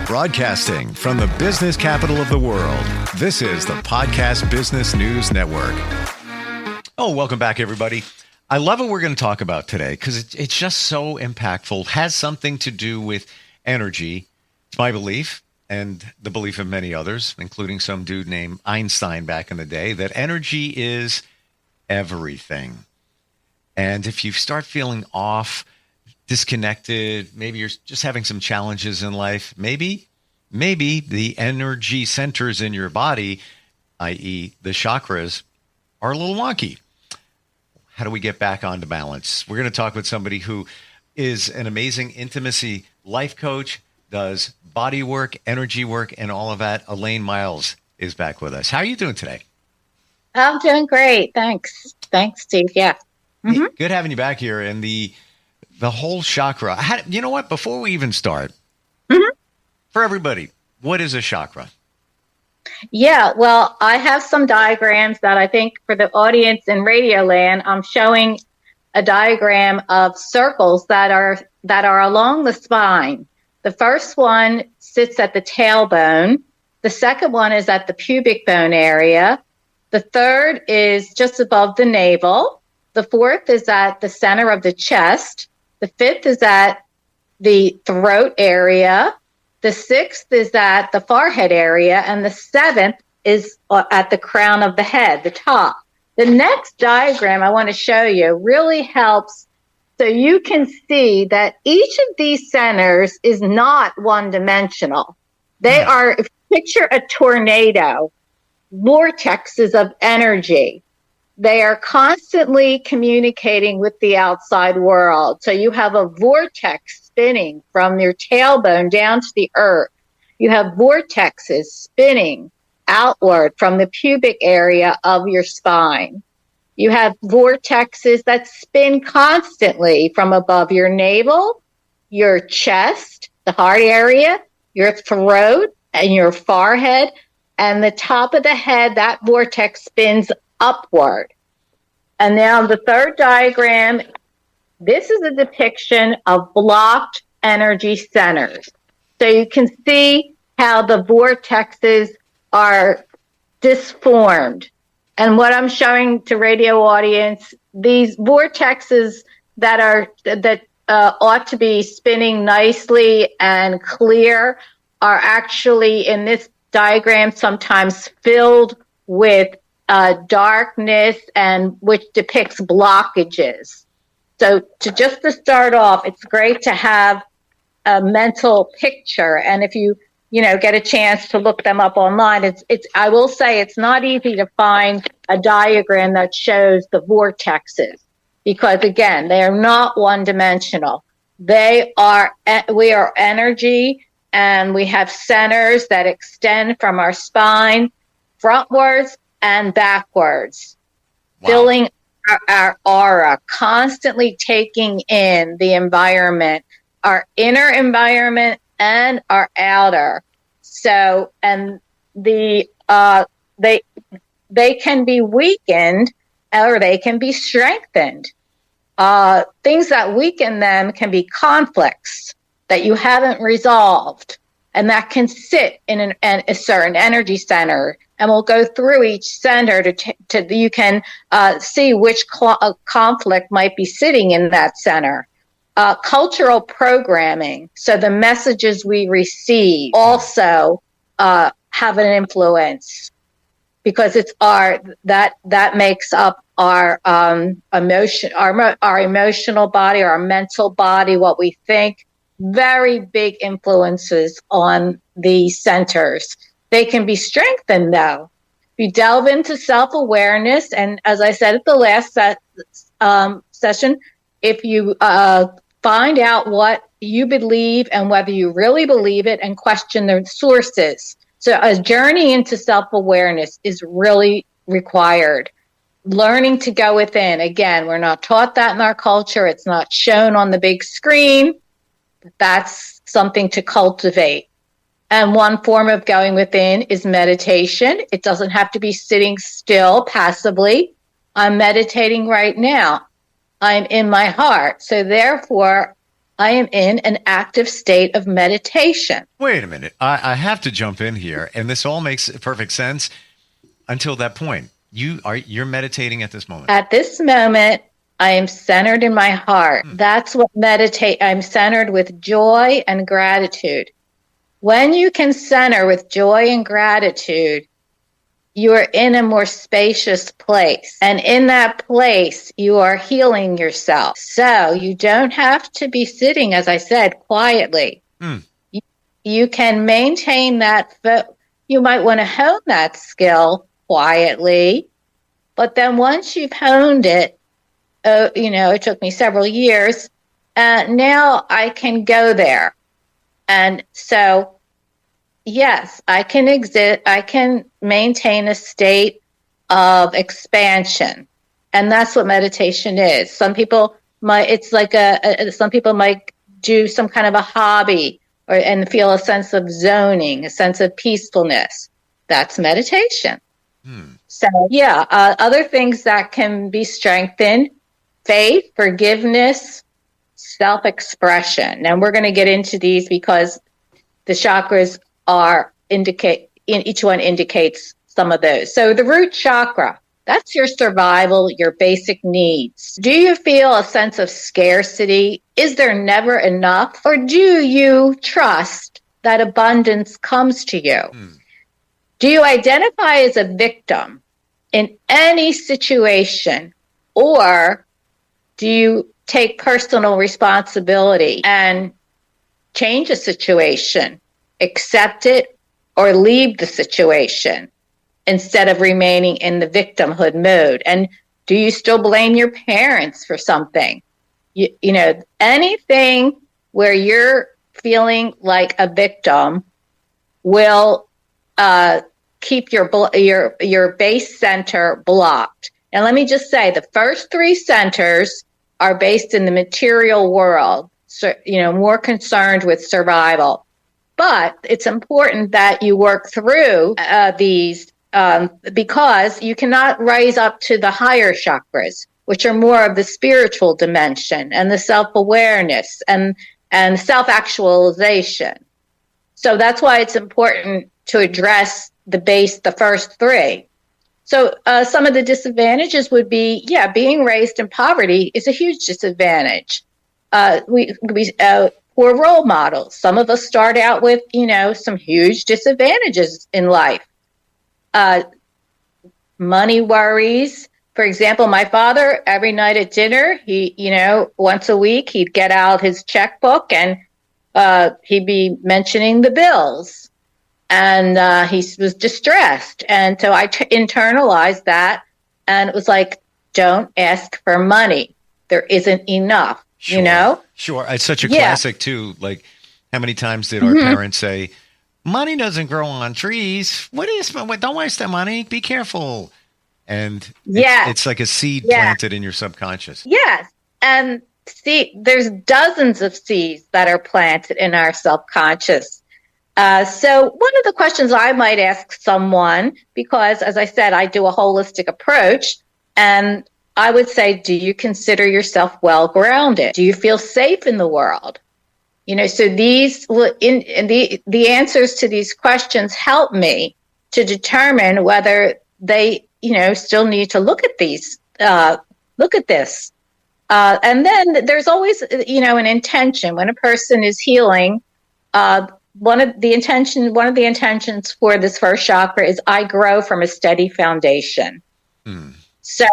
Broadcasting from the business capital of the world, this is the Podcast Business News Network. Oh, welcome back, everybody. I love what we're going to talk about today because it's just so impactful. It has something to do with energy. It's my belief, and the belief of many others, including some dude named Einstein back in the day, that energy is everything. And if you start feeling off, disconnected, maybe you're just having some challenges in life, maybe the energy centers in your body, i.e. the chakras, are a little wonky. How do we get back onto balance? We're going to talk with somebody who is an amazing intimacy life coach, does body work, energy work, and all of that. Elaine Miles is back with us. How are you doing today? I'm doing great. Thanks, Steve. Yeah. Hey, good having you back here. And the whole chakra. You know what? Before we even start, for everybody, what is a chakra? Yeah, well, I have some diagrams that I think for the audience in Radio Land, I'm showing a diagram of circles that are along the spine. The first one sits at the tailbone. The second one is at the pubic bone area. The third is just above the navel. The fourth is at the center of the chest. The fifth is at the throat area. The sixth is at the forehead area. And the seventh is at the crown of the head, the top. The next diagram I want to show you really helps so you can see that each of these centers is not one-dimensional. They are, if you picture a tornado, vortexes of energy. They are constantly communicating with the outside world. So you have a vortex spinning from your tailbone down to the earth. You have vortexes spinning outward from the pubic area of your spine. You have vortexes that spin constantly from above your navel, your chest, the heart area, your throat, and your forehead, and the top of the head. That vortex spins upward. And now the third diagram, this is a depiction of blocked energy centers. So you can see how the vortexes are disformed. And what I'm showing to radio audience, these vortexes that ought to be spinning nicely and clear are actually in this diagram sometimes filled with darkness, and which depicts blockages. So to start off, it's great to have a mental picture. And if you get a chance to look them up online, I will say it's not easy to find a diagram that shows the vortexes because again, they are not one dimensional. We are energy, and we have centers that extend from our spine frontwards and backwards, filling our aura, constantly taking in the environment, our inner environment and our outer. So, and they can be weakened or they can be strengthened. Things that weaken them can be conflicts that you haven't resolved, and that can sit in a certain energy center. And we'll go through each center to you can see which conflict might be sitting in that center. Cultural programming, so the messages we receive also have an influence because it's that makes up our emotion, our emotional body, our mental body, what we think. Very big influences on the centers. They can be strengthened, though. If you delve into self-awareness, and as I said at the last session, if you find out what you believe and whether you really believe it and question the sources. So a journey into self-awareness is really required. Learning to go within. Again, we're not taught that in our culture. It's not shown on the big screen. That's something to cultivate. And one form of going within is meditation. It doesn't have to be sitting still passively. I'm meditating right now. I'm in my heart. So therefore, I am in an active state of meditation. Wait a minute. I have to jump in here, and this all makes perfect sense until that point. You're meditating at this moment. At this moment, I am centered in my heart. That's what I'm centered with joy and gratitude. When you can center with joy and gratitude, you are in a more spacious place. And in that place, you are healing yourself. So you don't have to be sitting, as I said, quietly. You can maintain that. You might want to hone that skill quietly. But then once you've honed it, it took me several years. Now I can go there. And so, yes, I can maintain a state of expansion. And that's what meditation is. Some people might do some kind of a hobby and feel a sense of zoning, a sense of peacefulness. That's meditation. So, other things that can be strengthened: faith, forgiveness, self-expression. And we're going to get into these because the chakras each one indicates some of those. So the root chakra, that's your survival, your basic needs. Do you feel a sense of scarcity? Is there never enough? Or do you trust that abundance comes to you? Do you identify as a victim in any situation, or do you take personal responsibility and change a situation, accept it, or leave the situation instead of remaining in the victimhood mode? And do you still blame your parents for something? Anything where you're feeling like a victim will keep your base center blocked. And let me just say, the first three centers are based in the material world, so, more concerned with survival. But it's important that you work through these because you cannot rise up to the higher chakras, which are more of the spiritual dimension and the self-awareness and self-actualization. So that's why it's important to address the first three. So some of the disadvantages would be, being raised in poverty is a huge disadvantage. Poor role models. Some of us start out with, some huge disadvantages in life. Money worries. For example, my father, every night at dinner, he, once a week, he'd get out his checkbook and he'd be mentioning the bills. And he was distressed. And so I internalized that. And it was like, don't ask for money. There isn't enough, Sure. It's such a classic, too. Like, how many times did our parents say, money doesn't grow on trees. Don't waste that money. Be careful. And it's like a seed planted in your subconscious. Yes. And there's dozens of seeds that are planted in our subconscious. So one of the questions I might ask someone, because as I said, I do a holistic approach, and I would say, do you consider yourself well-grounded? Do you feel safe in the world? So the answers to these questions help me to determine whether they, still need to look at this. And then there's always, an intention when a person is healing. One of the intentions for this first chakra is I grow from a steady foundation. So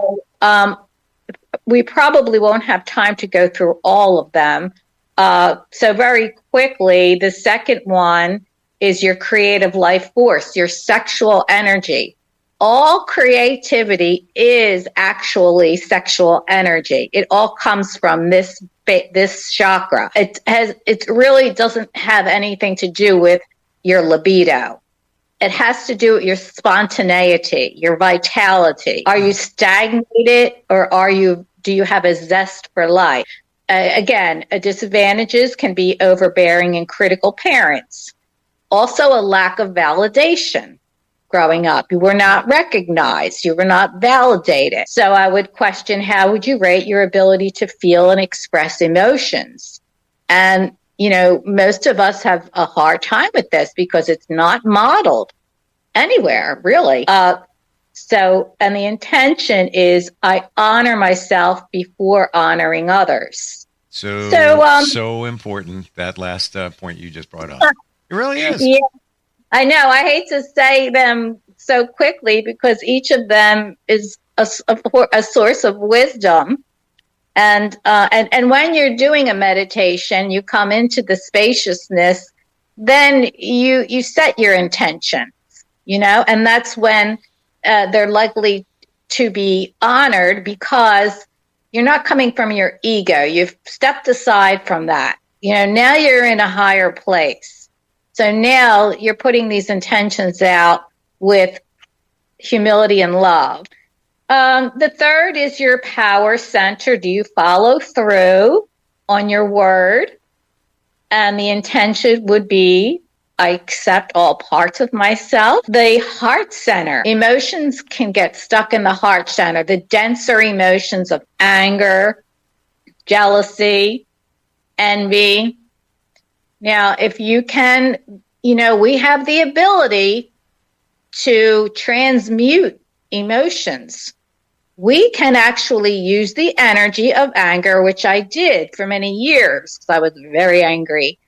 we probably won't have time to go through all of them. So very quickly, the second one is your creative life force, your sexual energy. All creativity is actually sexual energy. It all comes from this chakra. It really doesn't have anything to do with your libido. It has to do with your spontaneity, your vitality. Are you stagnated, or do you have a zest for life? Again, disadvantages can be overbearing and critical parents. Also, a lack of validation. Growing up, you were not recognized, you were not validated. So I would question, how would you rate your ability to feel and express emotions? And, most of us have a hard time with this because it's not modeled anywhere, really. And the intention is I honor myself before honoring others. So important, that last point you just brought up. It really is. Yeah, I know. I hate to say them so quickly because each of them is a source of wisdom. And when you're doing a meditation, you come into the spaciousness, then you set your intentions, and that's when they're likely to be honored because you're not coming from your ego. You've stepped aside from that. Now you're in a higher place. So now you're putting these intentions out with humility and love. The third is your power center. Do you follow through on your word? And the intention would be, I accept all parts of myself. The heart center. Emotions can get stuck in the heart center. The denser emotions of anger, jealousy, envy. Now, if you can, we have the ability to transmute emotions. We can actually use the energy of anger, which I did for many years because I was very angry.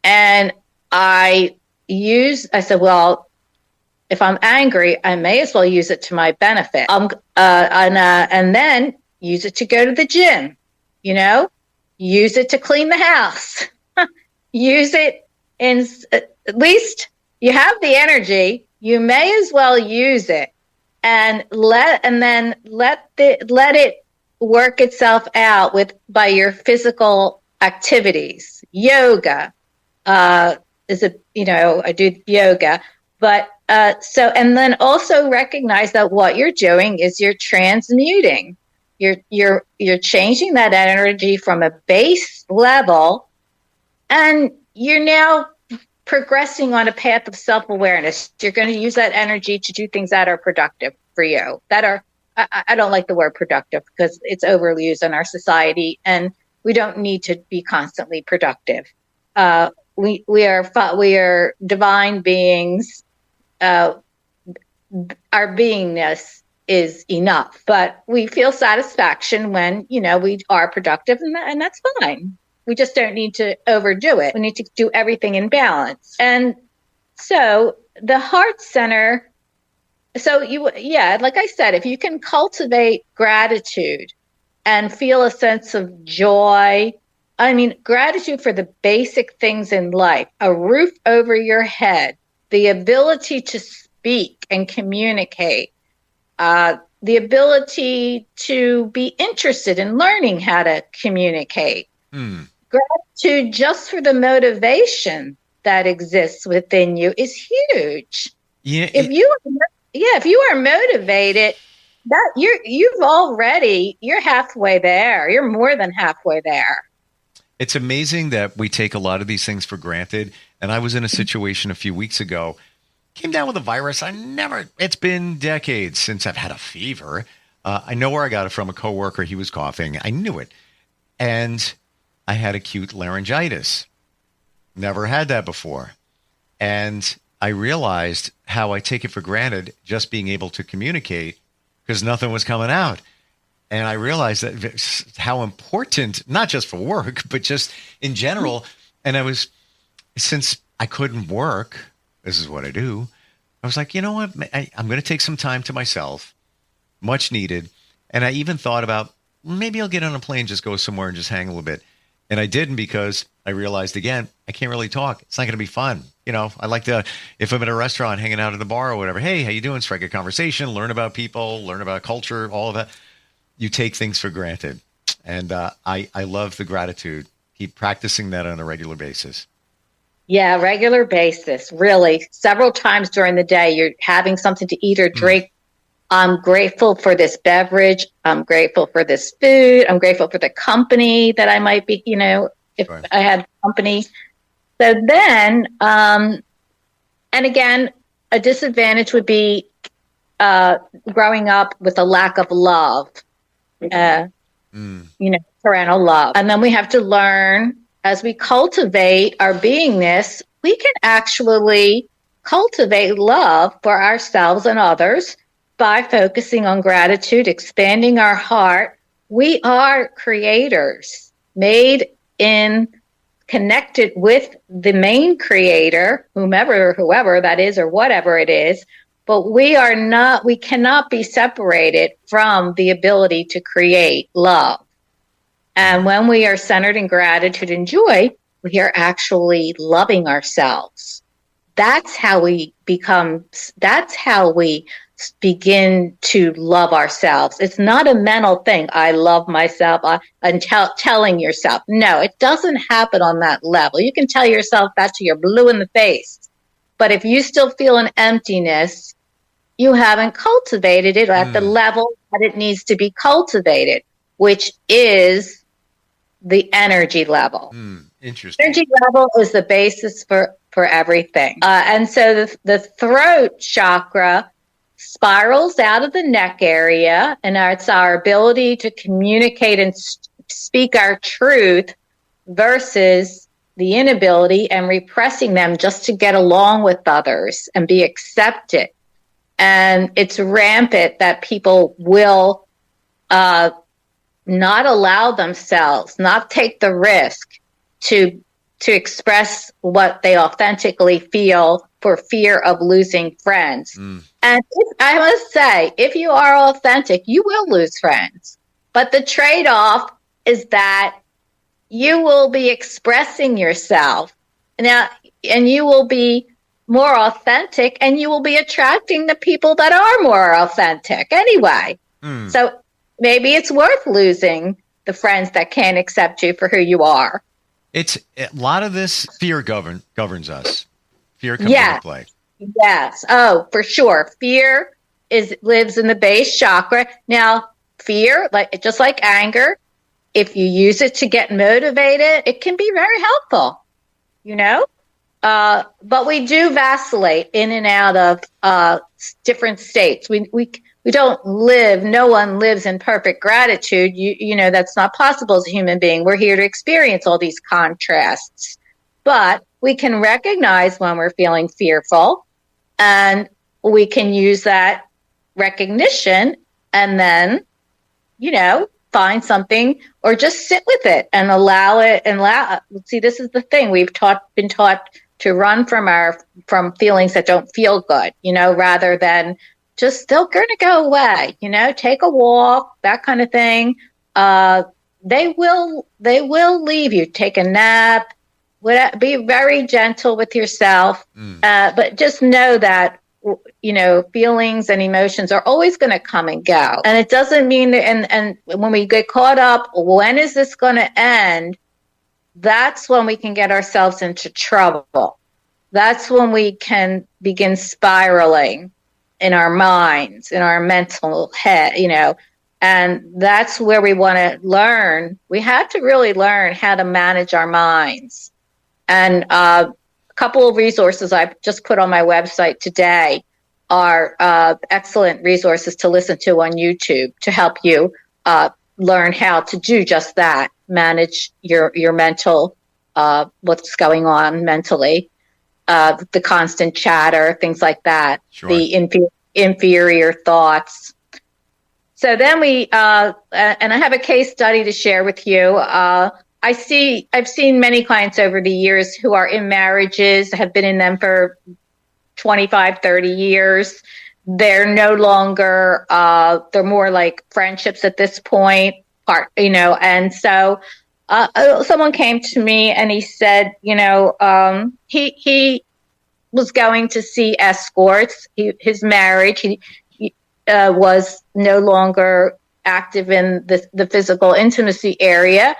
And I said, well, if I'm angry, I may as well use it to my benefit. And then use it to go to the gym, use it to clean the house, use it at least you have the energy. You may as well use it and let it work itself out by your physical activities. Yoga, I do yoga, but and then also recognize that what you're doing is you're transmuting. You're changing that energy from a base level, and you're now progressing on a path of self-awareness. You're going to use that energy to do things that are productive for you. I don't like the word productive because it's overused in our society, and we don't need to be constantly productive. We are divine beings. Our beingness is enough, but we feel satisfaction when we are productive, and that's fine. We just don't need to overdo it. We need to do everything in balance. And so the heart center. So like I said, if you can cultivate gratitude and feel a sense of joy. Gratitude for the basic things in life, a roof over your head, the ability to speak and communicate, the ability to be interested in learning how to communicate. Gratitude just for the motivation that exists within you is huge. Yeah. If you are motivated, that you're halfway there. You're more than halfway there. It's amazing that we take a lot of these things for granted. And I was in a situation a few weeks ago, came down with a virus. It's been decades since I've had a fever. I know where I got it from, a coworker. He was coughing. I knew it. And I had acute laryngitis. Never had that before. And I realized how I take it for granted just being able to communicate because nothing was coming out. And I realized that how important, not just for work, but just in general. And since I couldn't work, this is what I do. I was like, you know what? I'm going to take some time to myself, much needed. And I even thought about maybe I'll get on a plane, just go somewhere and just hang a little bit. And I didn't because I realized, again, I can't really talk. It's not going to be fun. I like to, if I'm at a restaurant, hanging out at the bar or whatever, hey, how you doing? Strike a conversation, learn about people, learn about culture, all of that. You take things for granted. And I love the gratitude. Keep practicing that on a regular basis. Yeah, regular basis, really. Several times during the day, you're having something to eat or drink. I'm grateful for this beverage. I'm grateful for this food. I'm grateful for the company that I might be, if right. I had company. So then, and again, a disadvantage would be growing up with a lack of love, parental love. And then we have to learn as we cultivate our beingness, we can actually cultivate love for ourselves and others by focusing on gratitude, expanding our heart. We are creators made in connected with the main creator, whoever that is, or whatever it is. But we cannot be separated from the ability to create love. And when we are centered in gratitude and joy, we are actually loving ourselves. That's how we begin to love ourselves. It's not a mental thing. I love myself and telling yourself. No, it doesn't happen on that level. You can tell yourself that till you're blue in the face. But if you still feel an emptiness, you haven't cultivated it at the level that it needs to be cultivated, which is the energy level. Interesting. Energy level is the basis for everything. And so the throat chakra spirals out of the neck area, and it's our ability to communicate and speak our truth versus the inability and repressing them just to get along with others and be accepted. And it's rampant that people will not allow themselves, not take the risk to express what they authentically feel for fear of losing friends. And I must say, if you are authentic, you will lose friends. But the trade-off is that you will be expressing yourself now, and you will be more authentic, and you will be attracting the people that are more authentic anyway. So maybe it's worth losing the friends that can't accept you for who you are. It's a lot of this fear governs us. Fear comes into play. Yes. Oh, for sure. Fear lives in the base chakra. Now, fear, just like anger, if you use it to get motivated, it can be very helpful, but we do vacillate in and out of different states. We don't live, no one lives in perfect gratitude. That's not possible as a human being. We're here to experience all these contrasts. But we can recognize when we're feeling fearful, and we can use that recognition and then, find something or just sit with it and allow it. See, this is the thing. We've been taught to run from feelings that don't feel good, rather than just they're going to go away, take a walk, that kind of thing. They will leave you. Take a nap. Be very gentle with yourself, but just know that feelings and emotions are always going to come and go, and it doesn't mean that. And when we get caught up, when is this going to end? That's when we can get ourselves into trouble. That's when we can begin spiraling in our minds, in our mental head, and that's where we want to learn. We have to really learn how to manage our minds. And a couple of resources I've just put on my website today are excellent resources to listen to on YouTube to help you learn how to do just that, manage your mental, what's going on mentally, the constant chatter, things like that, sure. The inferior thoughts. So then and I have a case study to share with you. I've seen many clients over the years who are in marriages, have been in them for 25, 30 years. They're no longer, they're more like friendships at this point, and so someone came to me and he said, he was going to see escorts. His marriage, he was no longer active in the physical intimacy area.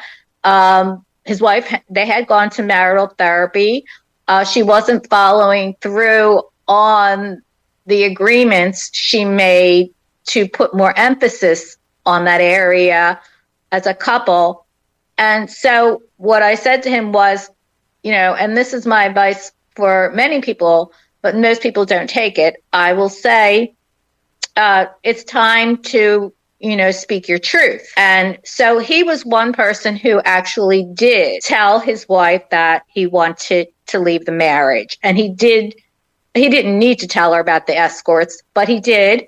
His wife, they had gone to marital therapy. She wasn't following through on the agreements she made to put more emphasis on that area as a couple. And so what I said to him was, and this is my advice for many people, but most people don't take it. I will say, it's time to speak your truth. And so he was one person who actually did tell his wife that he wanted to leave the marriage. And he didn't need to tell her about the escorts, but he did.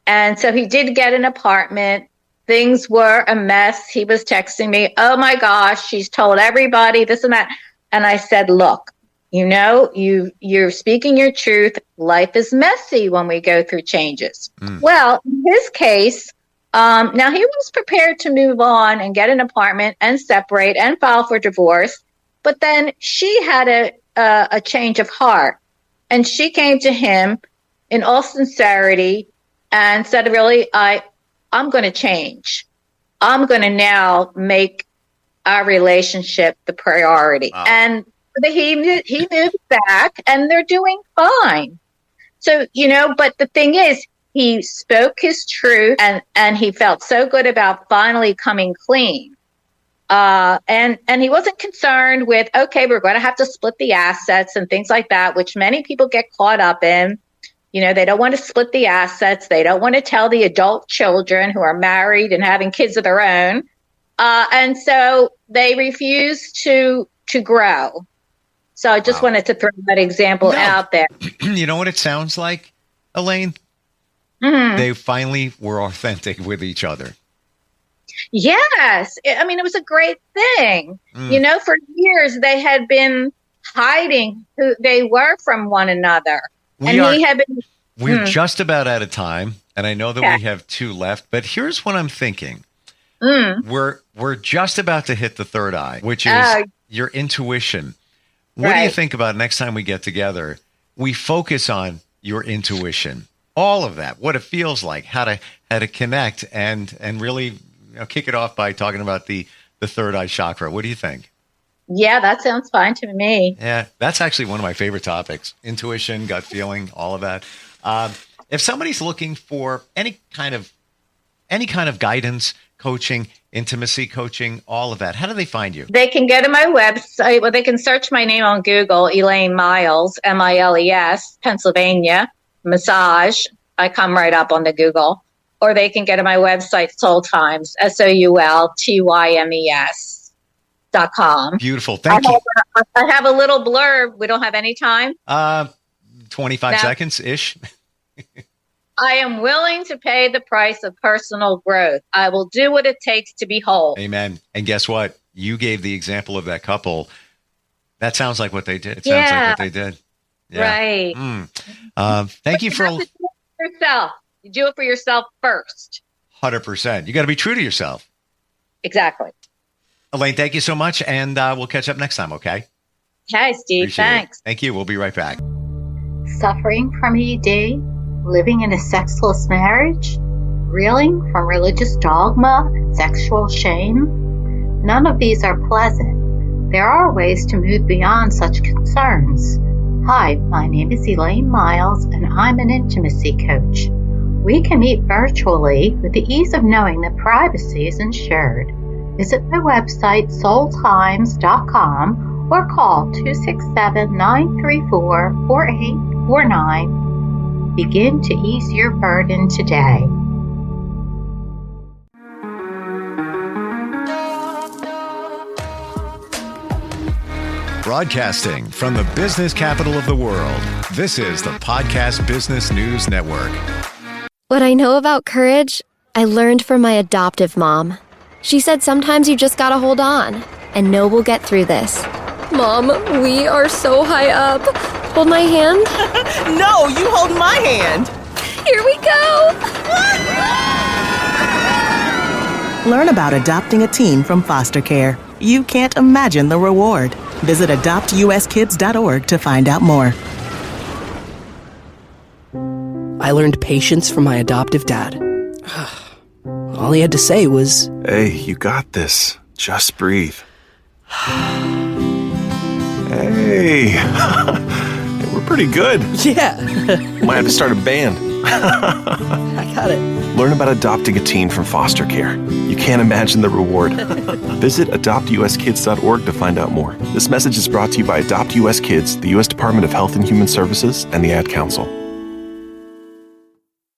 And so he did get an apartment. Things were a mess. He was texting me, oh my gosh, she's told everybody this and that. And I said, look, you're speaking your truth. Life is messy when we go through changes. Well, in his case, now he was prepared to move on and get an apartment and separate and file for divorce. But then she had a change of heart, and she came to him in all sincerity and said, really, I'm going to change. I'm going to now make our relationship the priority. Wow. And he moved back, and they're doing fine. So, but the thing is, he spoke his truth, and he felt so good about finally coming clean. And he wasn't concerned with, okay, we're going to have to split the assets and things like that, which many people get caught up in. They don't want to split the assets. They don't want to tell the adult children who are married and having kids of their own. And so they refuse to grow. So I just wanted to throw that example out there. You know what it sounds like, Elaine? Mm-hmm. They finally were authentic with each other. Yes. It was a great thing. For years they had been hiding who they were from one another. We're just about out of time, and I know that we have 2 left, but here's what I'm thinking. We're just about to hit the third eye, which is your intuition. What do you think about next time we get together? We focus on your intuition, all of that, what it feels like, how to connect, and really kick it off by talking about the third eye chakra. What do you think? Yeah, that sounds fine to me. Yeah, that's actually one of my favorite topics: intuition, gut feeling, all of that. If somebody's looking for any kind of guidance, coaching, intimacy coaching, all of that, how do they find you? They can go to my website. Well, they can search my name on Google, Elaine Miles, Miles, Pennsylvania, massage. I come right up on the Google. Or they can go to my website, Tymes, SOULTYMES.com. Beautiful. Thank you. I have a little blurb. We don't have any time. 25 seconds-ish. I am willing to pay the price of personal growth. I will do what it takes to be whole. Amen. And guess what? You gave the example of that couple. That sounds like what they did. It sounds like what they did. Yeah. Right. Thank you for yourself. You do it for yourself first. 100%. You got to be true to yourself. Exactly. Elaine, thank you so much. And we'll catch up next time, okay? Okay, Steve. Appreciate Thanks. It. Thank you. We'll be right back. Suffering from ED? Living in a sexless marriage? Reeling from religious dogma and sexual shame? None of these are pleasant. There are ways to move beyond such concerns. Hi, my name is Elaine Miles, and I'm an intimacy coach. We can meet virtually with the ease of knowing that privacy is ensured. Visit my website, soultymes.com, or call 267-934-4849. Begin to ease your burden today. Broadcasting from the business capital of the world, this is the Podcast Business News Network. What I know about courage, I learned from my adoptive mom. She said sometimes you just gotta hold on and know we'll get through this. Mom, we are so high up. Hold my hand. No, you hold my hand. Here we go. Learn about adopting a teen from foster care. You can't imagine the reward. Visit adoptuskids.org to find out more. I learned patience from my adoptive dad. All he had to say was, "Hey, you got this. Just breathe." Hey, we're pretty good. Yeah. Might have to start a band. I got it. Learn about adopting a teen from foster care. You can't imagine the reward. Visit adoptuskids.org to find out more. This message is brought to you by Adopt US Kids, the U.S. Department of Health and Human Services, and the Ad Council.